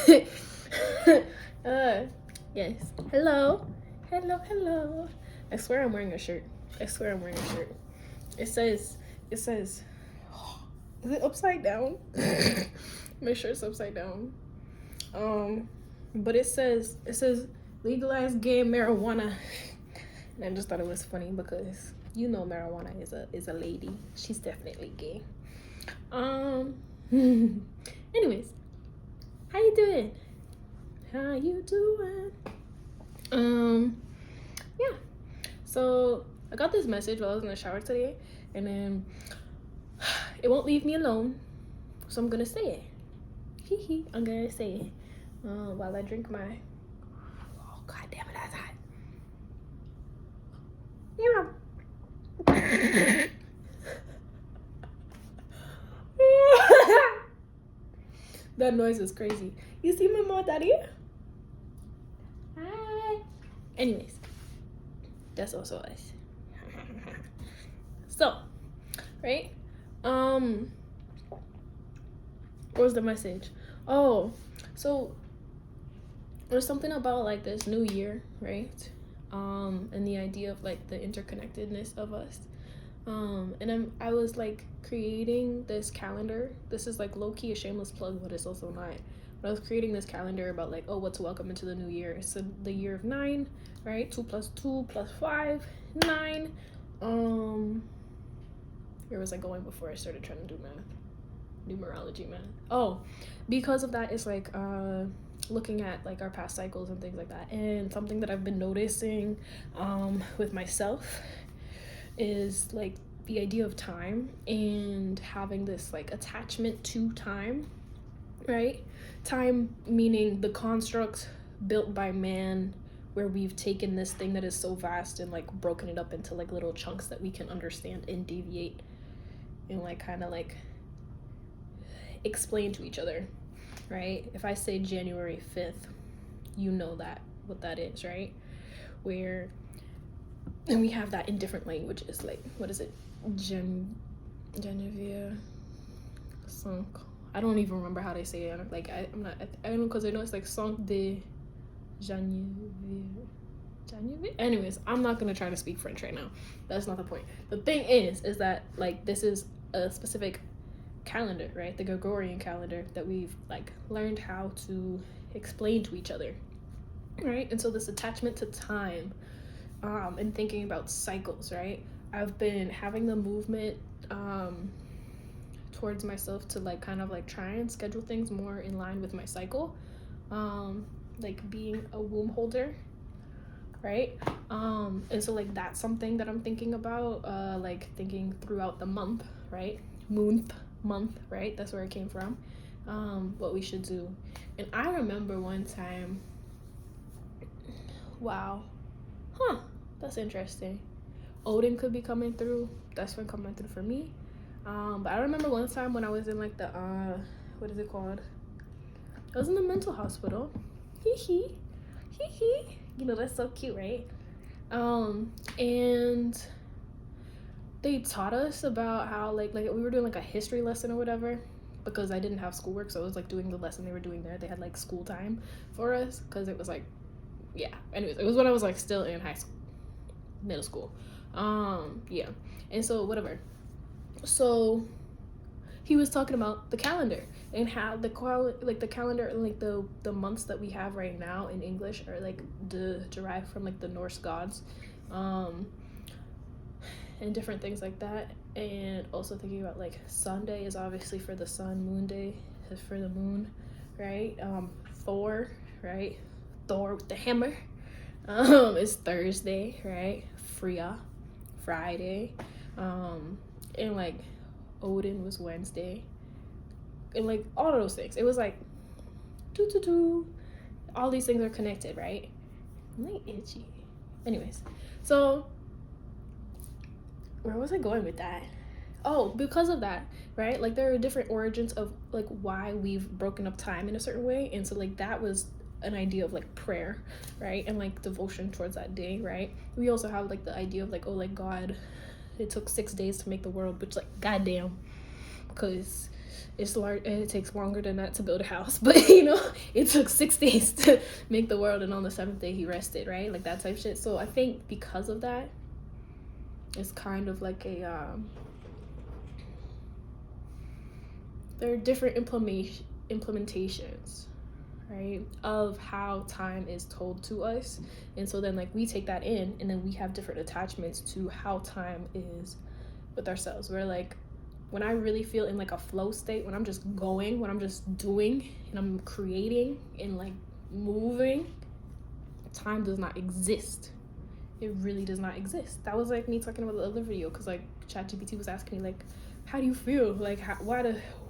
Yes. Hello. Hello, hello. I swear I'm wearing a shirt. It says, is it upside down? My shirt's upside down. But it says legalize gay marijuana. And I just thought it was funny because you know marijuana is a lady. She's definitely gay. Anyways, how you doing? Yeah. So I got this message while I was in the shower today, and then it won't leave me alone, so I'm gonna say it. I'm gonna say it while I drink my. Oh god damn it! That's hot. That noise is crazy. You see my mom, daddy? Hi. Anyways, that's also us. So, right? What was the message? Oh, so there's something about like this new year, right? And the idea of like the interconnectedness of us. And I was like creating this calendar. This is like low-key a shameless plug, but it's also not. But I was creating this calendar about like, oh, what to welcome into the new year. So the year of 9, right? 2 + 2 + 5, 9. Where was I going before I started trying to do math? Numerology math. Oh, because of that, it's like looking at like our past cycles and things like that. And something that I've been noticing with myself is like the idea of time and having this like attachment to time, right? Time meaning the construct built by man, where we've taken this thing that is so vast and like broken it up into like little chunks that we can understand and deviate and like kind of like explain to each other, right? If I say January 5th, you know that what that is, right? Where and we have that in different languages, like what is it? Genevieve Sunk. I don't even remember how they say it. Like I don't know, because I know it's like Sunk de Genevieve. Anyways, I'm not gonna try to speak French right now. That's not the point. The thing is that like this is a specific calendar, right? The Gregorian calendar that we've like learned how to explain to each other, right? And so this attachment to time and thinking about cycles, right? I've been having the movement towards myself to like kind of like try and schedule things more in line with my cycle, like being a womb holder, right? And so like that's something that I'm thinking about, like thinking throughout the month, right? Month, right? That's where it came from. What we should do. And I remember one time, wow, that's interesting. Odin could be coming through. That's been coming through for me. But I remember one time when I was in like the what is it called? I was in the mental hospital. Hee. You know, that's so cute, right? And they taught us about how like we were doing like a history lesson or whatever, because I didn't have schoolwork, so I was like doing the lesson they were doing there. They had like school time for us because it was like, yeah. Anyways, it was when I was like still in middle school. Yeah. And so whatever. So he was talking about the calendar and how the calendar and like the months that we have right now in English are like derived from like the Norse gods, and different things like that. And also thinking about like Sunday is obviously for the sun, Moon Day is for the moon, right? Thor, right? Thor with the hammer is Thursday, right? Freya, Friday, and like Odin was Wednesday, and like all of those things. It was like all these things are connected, right? I'm like itchy. Anyways, so where was I going with that? Oh, because of that, right? Like there are different origins of like why we've broken up time in a certain way, and so like that was an idea of like prayer, right? And like devotion towards that day, right? We also have like the idea of like, oh, like God, it took 6 days to make the world, which like goddamn, because it takes longer than that to build a house, but you know, it took 6 days to make the world, and on the 7th day he rested, right? Like that type shit. So I think because of that, it's kind of like a there are different implementations, right, of how time is told to us. And so then like we take that in, and then we have different attachments to how time is with ourselves. We're like, when I really feel in like a flow state, when I'm just going, when I'm just doing, and I'm creating and like moving, time does not exist. It really does not exist. That was like me talking about the other video, because like ChatGPT was asking me like, how do you feel? Like,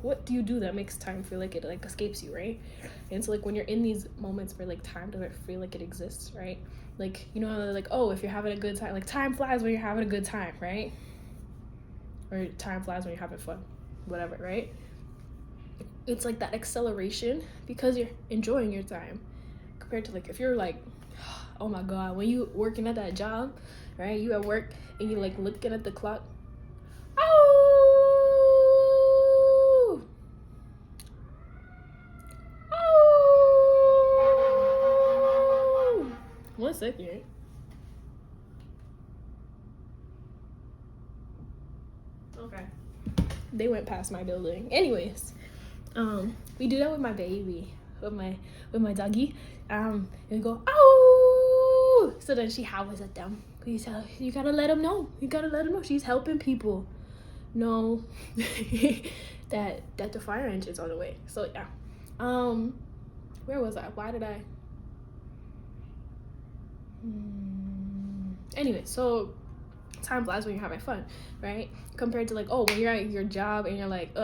what do you do that makes time feel like it like escapes you, right? And so like when you're in these moments where like time doesn't feel like it exists, right? Like, you know, like, oh, if you're having a good time, like time flies when you're having a good time, right? Or time flies when you're having fun, whatever, right? It's like that acceleration because you're enjoying your time, compared to like if you're like, oh my god, when you working at that job, right? You at work and you like looking at the clock. Oh, oh. 1 second. Okay. They went past my building. Anyways, we do that with my baby, with my doggy. And go, oh, so then she howls at them. You gotta let them know. You gotta let them know she's helping people. No, that the fire engine's on the way. So yeah, where was I? Why did I? Anyway, so time flies when you're having fun, right? Compared to like, oh, when you're at your job and you're like,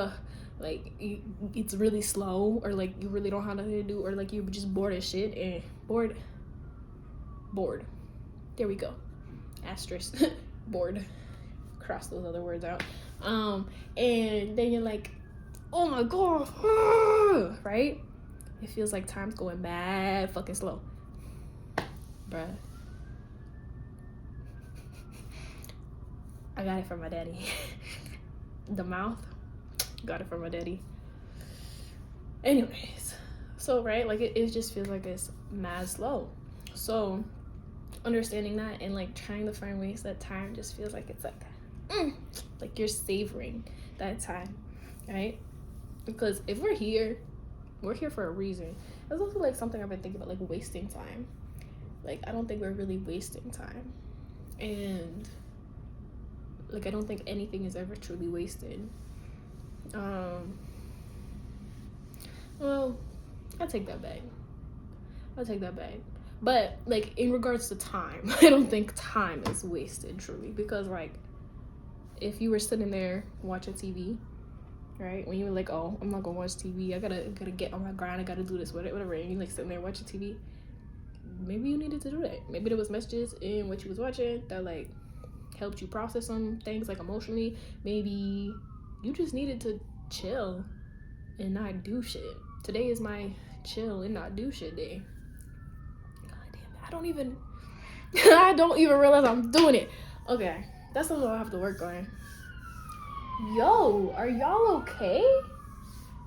like it's really slow, or like you really don't have nothing to do, or like you're just bored as shit and bored. There we go. Asterisk. Bored. Cross those other words out. And then you're like, oh my god, right? It feels like time's going mad fucking slow, bruh. I got it from my daddy. The mouth, got it from my daddy. Anyways, so right, like it just feels like it's mad slow. So understanding that and like trying to find ways that time just feels like it's like you're savoring that time, right? Because if we're here for a reason. That's also like something I've been thinking about, like wasting time. Like I don't think we're really wasting time, and like I don't think anything is ever truly wasted. Well, I take that back. But like in regards to time, I don't think time is wasted truly, because like if you were sitting there watching TV, right, when you were like, oh, I'm not gonna watch TV, I gotta get on my grind, I gotta do this, whatever, and you like sitting there watching TV, maybe you needed to do that. Maybe there was messages in what you was watching that like helped you process some things like emotionally. Maybe you just needed to chill and not do shit. Today is my chill and not do shit day. God damn it, I don't even realize I'm doing it. Okay, that's something I'll have to work on. Yo, are y'all okay?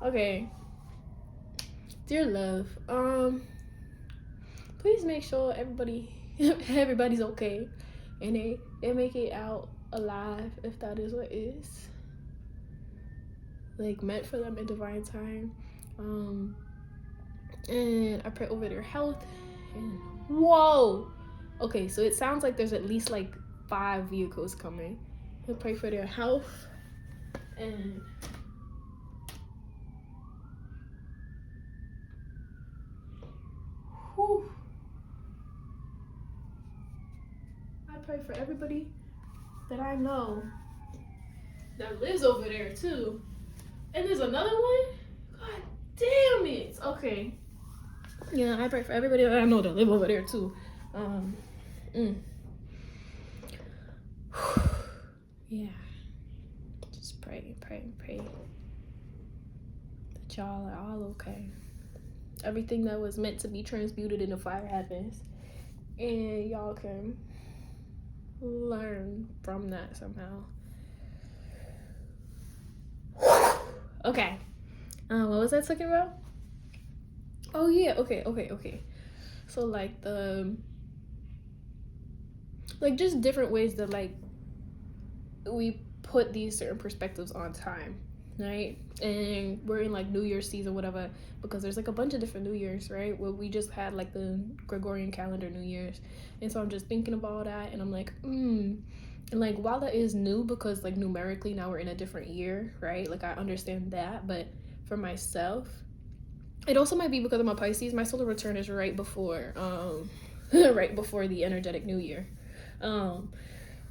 Okay, dear love, please make sure everybody's okay and they make it out alive, if that is what is like meant for them in divine time. And I pray over their health. And whoa, okay, so it sounds like there's at least like 5 vehicles coming. I pray for their health, and whew, I pray for everybody that I know that lives over there too. And there's another one? God damn it. Okay. Yeah, I pray for everybody that I know that live over there too. Yeah. Just pray that y'all are all okay. Everything that was meant to be transmuted into fire happens, and y'all can learn from that somehow. Okay. What was I talking about? Oh yeah, okay. So like just different ways that like we put these certain perspectives on time, right? And we're in like New Year's season, whatever, because there's like a bunch of different New Year's, right? Where we just had like the Gregorian calendar New Year's, and so I'm just thinking about that, and I'm like, and like while that is new because like numerically now we're in a different year, right? Like I understand that, but for myself, it also might be because I'm a Pisces. My solar return is right before, right before the energetic New Year.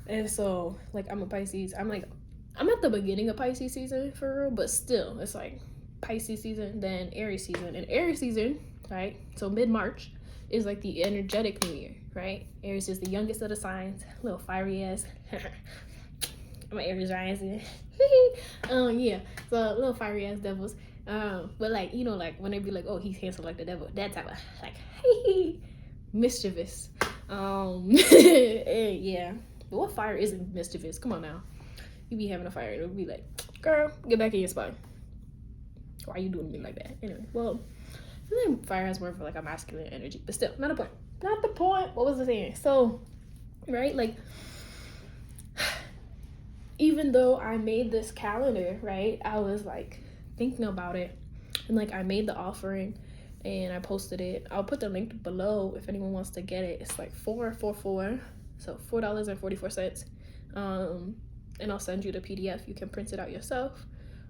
And so, like, I'm a Pisces. I'm at the beginning of Pisces season for real, but still, it's like Pisces season, then Aries season. And Aries season, right? So, mid March is like the energetic New Year, right? Aries is the youngest of the signs, little fiery ass. I'm an Aries rising. Yeah, so little fiery ass devils. But like, you know, like when they be like, oh, he's handsome like the devil, that type of like, mischievous. Yeah. But what fire isn't mischievous? Come on now. You be having a fire and it'll be like, girl, get back in your spot. Why are you doing me like that? Anyway, well, I think fire has more of like a masculine energy, but still, not a point. Not the point. What was I saying? So, right, like, even though I made this calendar, right, I was like thinking about it, and like I made the offering and I posted it. I'll put the link below if anyone wants to get it. It's like 444, so $4.44. And I'll send you the PDF. You can print it out yourself.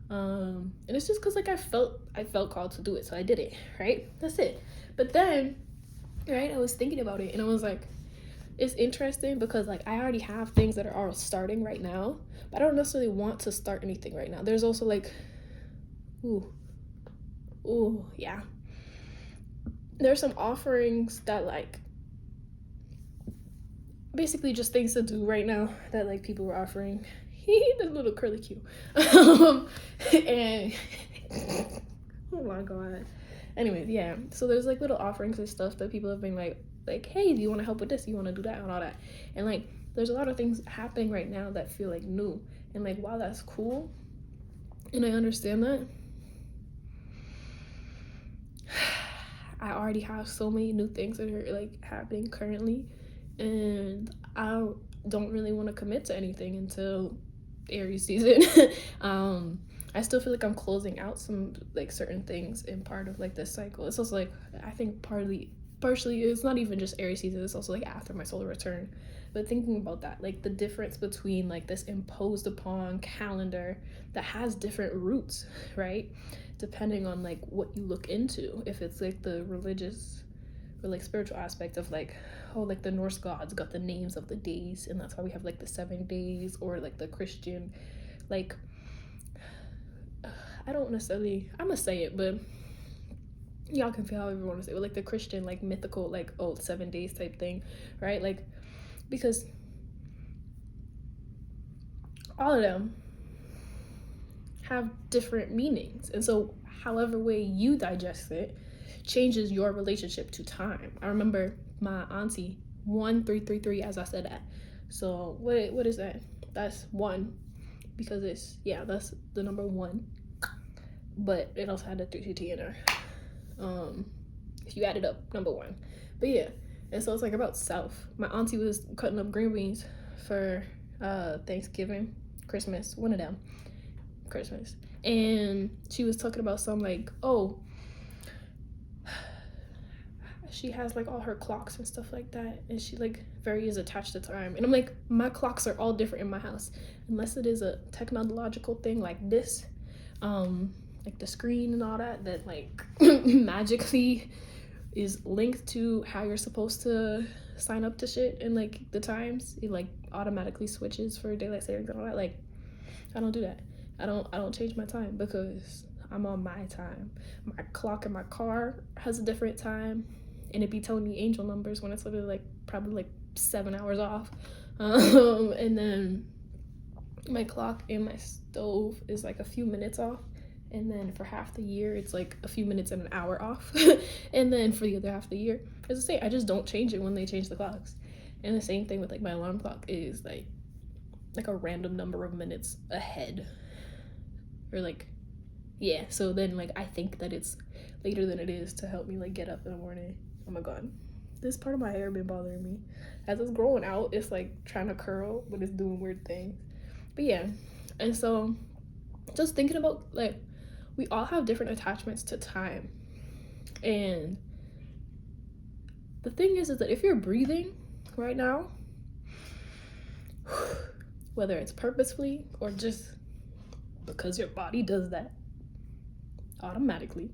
And it's just because like I felt called to do it, so I did it, right? That's it. But then, right, I was thinking about it and I was like, it's interesting because like I already have things that are all starting right now, but I don't necessarily want to start anything right now. There's also like, yeah, there's some offerings that like basically just things to do right now that like people were offering. The little curly Q. And oh my god. Anyways, yeah. So there's like little offerings and stuff that people have been like, hey, do you want to help with this? You want to do that and all that? And like, there's a lot of things happening right now that feel like new. And like, while that's cool, and I understand that, I already have so many new things that are like happening currently, and I don't really want to commit to anything until Aries season. I still feel like I'm closing out some like certain things in part of like this cycle. It's also like I think partially it's not even just Aries season, it's also like after my solar return. But thinking about that, like the difference between like this imposed upon calendar that has different roots, right, depending on like what you look into, if it's like the religious or like spiritual aspect of like, oh, like the Norse gods got the names of the days and that's why we have like the 7 days, or like the Christian, like I don't necessarily, I'm gonna say it, but y'all can feel however you want to say it, like the Christian like mythical like 7 days type thing, right? Like because all of them have different meanings, and so however way you digest it changes your relationship to time. I remember my auntie 1333, as I said that. So what is that? That's 1, because it's, yeah, that's the number 1, but it also had the 3 in there. If you add it up, number 1. But yeah, and so it's like about self. My auntie was cutting up green beans for Thanksgiving, Christmas, one of them, Christmas, and she was talking about some like, oh, she has like all her clocks and stuff like that, and she like very is attached to time. And I'm like, my clocks are all different in my house, unless it is a technological thing like this, like the screen and all that like magically is linked to how you're supposed to sign up to shit, and like the times it like automatically switches for daylight savings and all that. Like I don't do that. I don't change my time because I'm on my time. My clock in my car has a different time, and it be telling me angel numbers when it's literally like probably like 7 hours off. And then my clock in my stove is like a few minutes off, and then for half the year it's like a few minutes and an hour off. And then for the other half of the year, as I say, I just don't change it when they change the clocks. And the same thing with like my alarm clock is like a random number of minutes ahead, or like Yeah, so then like I think that it's later than it is to help me like get up in the morning. Oh my god, this part of my hair been bothering me. As it's growing out, it's like trying to curl, but it's doing weird things. But yeah, and so just thinking about like we all have different attachments to time, and the thing is that if you're breathing right now, whether it's purposefully or just because your body does that automatically,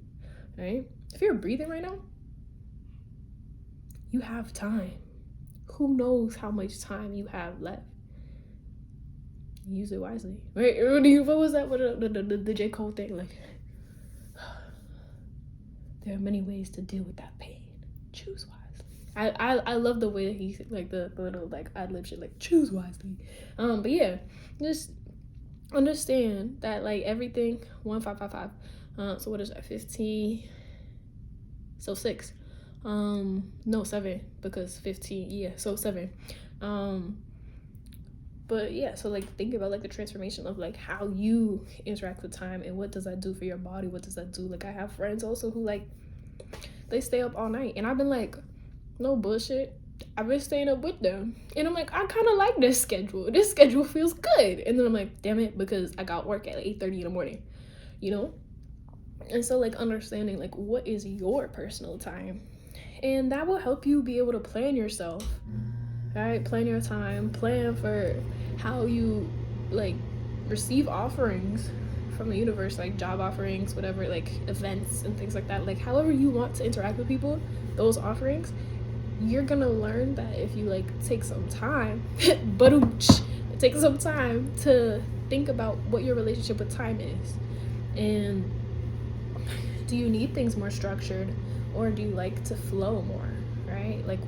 right? If you're breathing right now, you have time. Who knows how much time you have left? Use it wisely, right? What was that? What the J. Cole thing? Like, there are many ways to deal with that pain. Choose wisely. I love the way that he like the little like ad lib shit, like choose wisely. But yeah, just understand that like everything 1555. So what is that? 15. So 6. No, 7 because 15. Yeah, so 7. But yeah, so like think about like the transformation of like how you interact with time and what does that do for your body? What does that do? Like I have friends also who like they stay up all night, and I've been like, no bullshit, I've been staying up with them, and I'm like, I kind of like this schedule. This schedule feels good, and then I'm like, damn it, because I got work at 8:30 in the morning, you know. And so like understanding like what is your personal time, and that will help you be able to plan yourself, right? Plan your time, plan for how you like receive offerings from the universe, like job offerings, whatever, like events and things like that. Like however you want to interact with people, those offerings, you're gonna learn that if you like take some time take some time to think about what your relationship with time is, and do you need things more structured or do you like to flow more, right? Like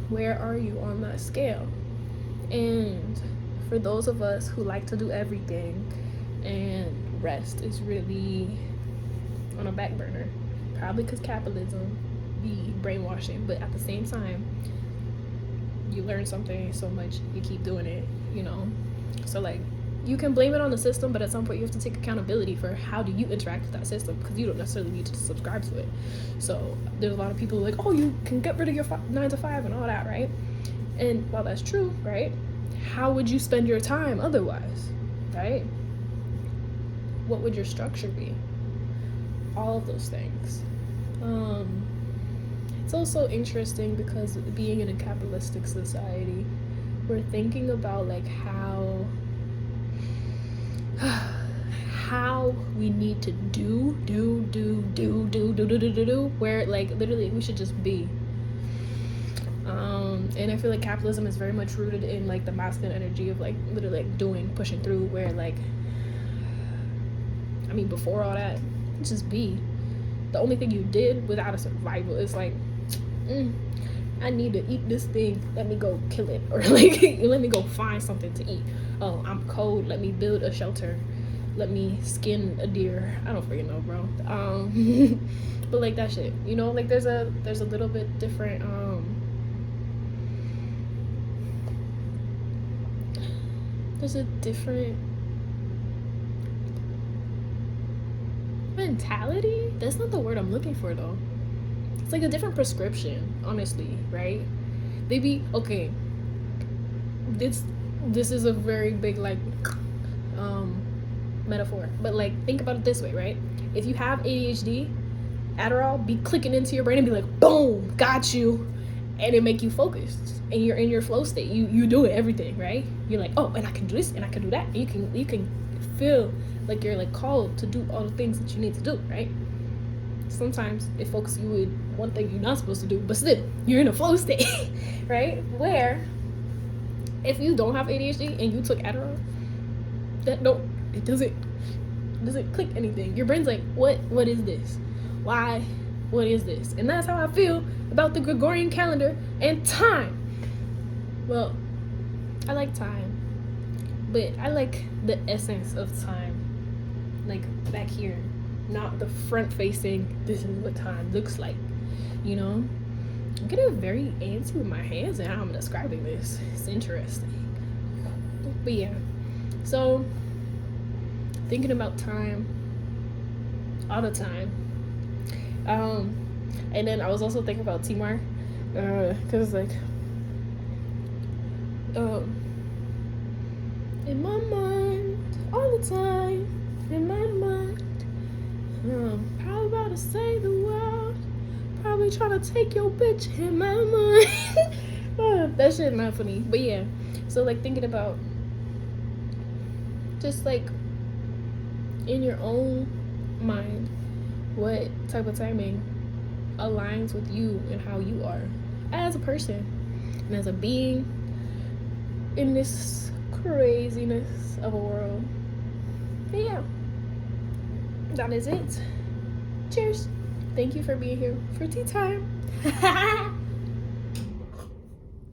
where are you on that scale? And for those of us who like to do everything and rest is really on a back burner, probably because capitalism be brainwashing, but at the same time you learn something so much you keep doing it, you know. So like you can blame it on the system, but at some point you have to take accountability for how do you interact with that system, because you don't necessarily need to subscribe to it. So there's a lot of people who are like, oh, you can get rid of your 9 to 5 and all that, right? And while that's true, right, how would you spend your time otherwise, right? What would your structure be? All of those things. It's also interesting because being in a capitalistic society, we're thinking about like how we need to do, where like literally we should just be. And I feel like capitalism is very much rooted in like the masculine energy of like literally like doing, pushing through, where like, I mean, before all that, just be. The only thing you did without a survival is like, I need to eat this thing, let me go kill it, or like let me go find something to eat. Oh, I'm cold, let me build a shelter, let me skin a deer. I don't freaking know, bro. But like that shit, you know, like there's a little bit different there's a different mentality. That's not the word I'm looking for though. It's like a different prescription, honestly, right? Maybe, okay, this is a very big like metaphor, but like think about it this way, right? If you have ADHD, Adderall be clicking into your brain and be like, boom, got you, and it make you focused and you're in your flow state. You do it, everything, right? You're like, oh, and I can do this and I can do that, and you can feel like you're like called to do all the things that you need to do, right? Sometimes it focuses you with one thing you're not supposed to do, but still you're in a flow state, right? Where if you don't have ADHD and you took Adderall, it doesn't click anything. Your brain's like, what is this? Why? What is this? And that's how I feel about the Gregorian calendar and time. Well, I like time, but I like the essence of time, like back here, not the front facing, this is what time looks like, you know? I'm getting very antsy with my hands and how I'm describing this. It's interesting. But yeah, so thinking about time all the time. And then I was also thinking about Timar, because like, in my mind all the time, in my mind, probably about to save the world, probably trying to take your bitch in my mind. That shit not funny, but yeah. So like thinking about just like in your own mind, what type of timing aligns with you and how you are as a person and as a being in this craziness of a world. But yeah, that is it. Cheers. Thank you for being here for tea time.